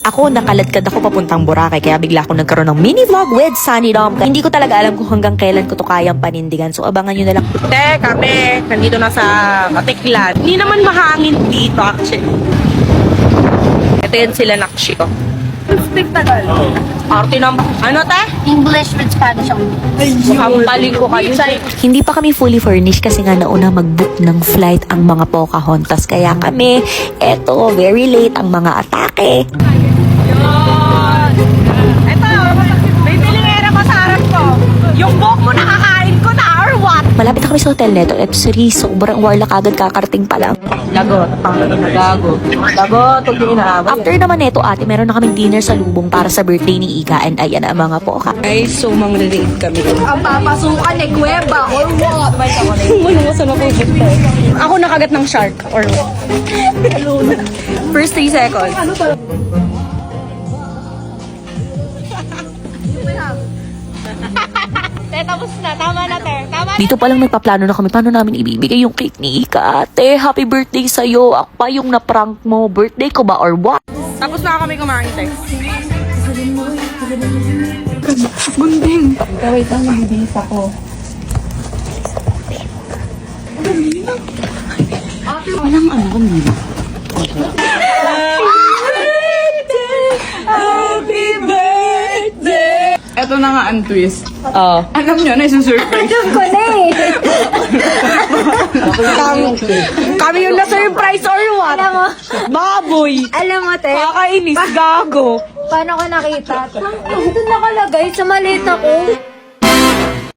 Ako, nakaladkad ako papuntang Boracay, kaya bigla ako nagkaroon ng mini vlog with Sunny Dom. Hindi ko talaga alam kung hanggang kailan ko to kayang panindigan. So, abangan nyo na lang. Kami, nandito na sa Batiklan. Hindi naman mahangin dito, actually. Ito yan sila Nakshi ko. Speak Tagalog. Arte ng... Ano, te? English with Spanish only. Hampaling ko kayo. Hindi pa kami fully furnished kasi nga nauna mag-book ng flight ang mga Pocahontas. Kaya kami, eto, very late ang mga atake. Ito, may bilingera pa sa harap ko. Yung buhok mo nakakain ko na or what? Malapit na kami sa hotel neto. At sorry, sobrang warlak agad kakarating pa lang. Lagot, gago. Lagot, huwag yung inaabay. After naman neto ate, meron na kaming dinner sa Lubong para sa birthday ni Ika. And ayan ang mga Poca. Guys, so mang-relate kami. Ang papasukan ni Cueva or what? Maluwasan ako yung Ako nakagat ng shark or what? First 3 seconds. Tapos na. Tama na, Ter. Tama Dito pa lang nagpaplano na kami paano namin ibibigay yung cake ni Ika. Ate, happy birthday sa'yo. Ako pa yung na-prank mo. Birthday ko ba or what? Tapos na kami kumain, te. Bunding. Wait lang, magbihis ako. Walang ano, kundi. Happy birthday! Eto na nga ang twist. Oh. Alam nyo na, isusurprise. ko na eh. Kami yung na-surprise or what? Alam mo, Baboy! alam mo, Ter. Kakainis, gago. Paano ko nakita? Dito nakalagay sa maleta ko.